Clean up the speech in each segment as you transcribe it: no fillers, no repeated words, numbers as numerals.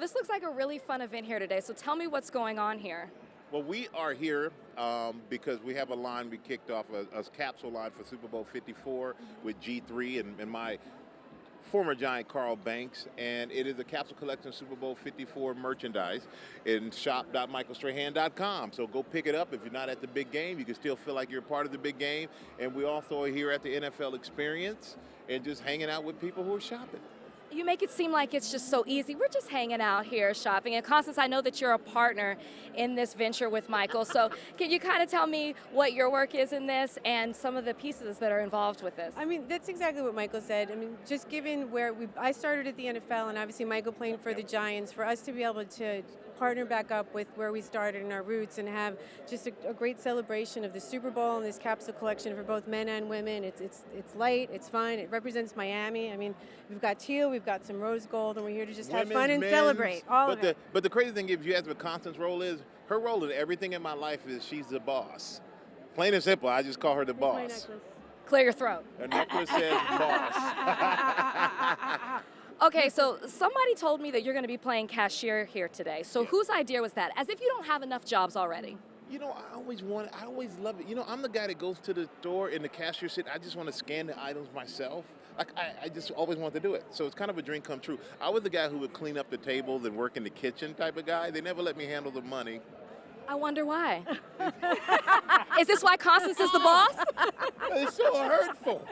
This looks like a really fun event here today, so tell me what's going on here. Well, we are here because we have a line we kicked off, a capsule line for Super Bowl 54 with G-III and my former Giant Carl Banks, and it is a capsule collection Super Bowl 54 merchandise in shop.michaelstrahan.com. So go pick it up. If you're not at the big game, you can still feel like you're a part of the big game. And we also are here at the NFL Experience and just hanging out with people who are shopping. You make it seem like it's just so easy. We're just hanging out here shopping. And Constance, I know that you're a partner in this venture with Michael. So can you kind of tell me what your work is in this and some of the pieces that are involved with this? I mean, that's exactly what Michael said. I mean, just given where I started at the NFL and obviously Michael playing for the Giants, for us to be able to partner back up with where we started in our roots and have just a great celebration of the Super Bowl and this capsule collection for both men and women. It's light, it's fun, it represents Miami. I mean, we've got teal, we've got some rose gold, and we're here to just have fun and celebrate all of it. But the crazy thing, if you ask what Constance's role is, her role in everything in my life is she's the boss. Plain and simple, I just call her the boss. Clear your throat. Her necklace says boss. Okay, so somebody told me that you're going to be playing cashier here today. So whose idea was that? As if you don't have enough jobs already. You know, I always love it. You know, I'm the guy that goes to the store and the cashier sit. I just want to scan the items myself. Like, I just always want to do it. So it's kind of a dream come true. I was the guy who would clean up the tables and work in the kitchen type of guy. They never let me handle the money. I wonder why. Is this why Constance is the boss? It's so hurtful.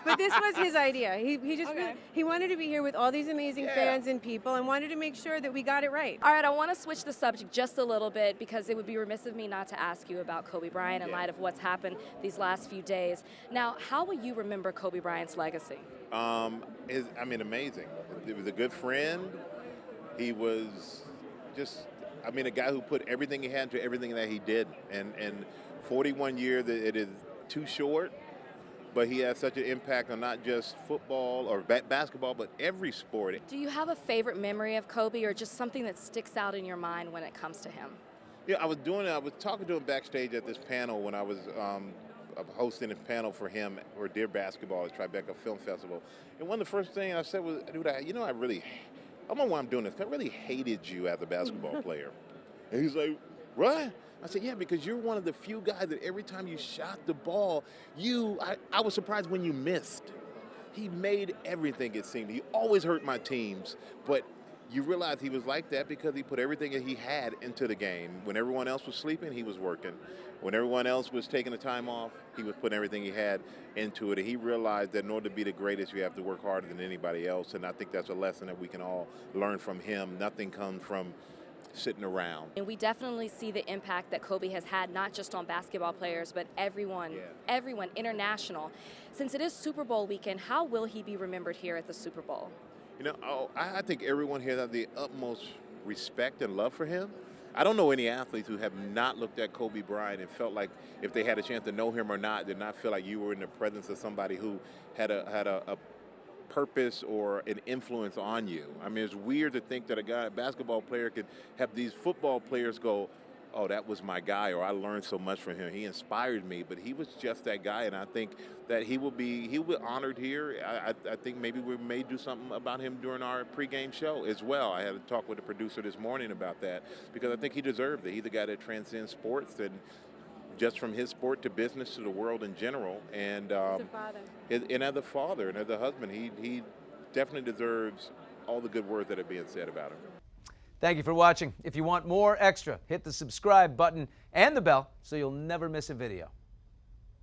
But this was his idea. He wanted to be here with all these amazing fans and people and wanted to make sure that we got it right. All right, I want to switch the subject just a little bit because it would be remiss of me not to ask you about Kobe Bryant in light of what's happened these last few days. Now, how will you remember Kobe Bryant's legacy? Amazing. He was a good friend. He was just, a guy who put everything he had into everything that he did. And 41 years, it is too short. But he has such an impact on not just football or basketball, but every sport. Do you have a favorite memory of Kobe or just something that sticks out in your mind when it comes to him? Yeah, I was talking to him backstage at this panel when I was hosting a panel for him for Dear Basketball at Tribeca Film Festival. And one of the first things I said was, dude, I don't know why I'm doing this. I really hated you as a basketball player. And he's like, what? I said, yeah, because you're one of the few guys that every time you shot the ball, I was surprised when you missed. He made everything, it seemed. He always hurt my teams, but you realize he was like that because he put everything that he had into the game. When everyone else was sleeping, he was working. When everyone else was taking the time off, he was putting everything he had into it. And he realized that in order to be the greatest, you have to work harder than anybody else, and I think that's a lesson that we can all learn from him. Nothing comes from sitting around. And we definitely see the impact that Kobe has had, not just on basketball players, but everyone international. Since it is Super Bowl weekend, how will he be remembered here at the Super Bowl? You know, I think everyone here has the utmost respect and love for him. I don't know any athletes who have not looked at Kobe Bryant and felt like if they had a chance to know him or not, did not feel like you were in the presence of somebody who had a purpose or an influence on you. I mean, it's weird to think that a basketball player could have these football players go, oh, that was my guy, or I learned so much from him. He inspired me, but he was just that guy, and I think that he will be honored here. I think maybe we may do something about him during our pregame show as well. I had a talk with the producer this morning about that because I think he deserved it. He's the guy that transcends sports and just from his sport to business to the world in general. And as a father. And as a father and as a husband, he definitely deserves all the good words that are being said about him. Thank you for watching. If you want more extra, hit the subscribe button and the bell so you'll never miss a video.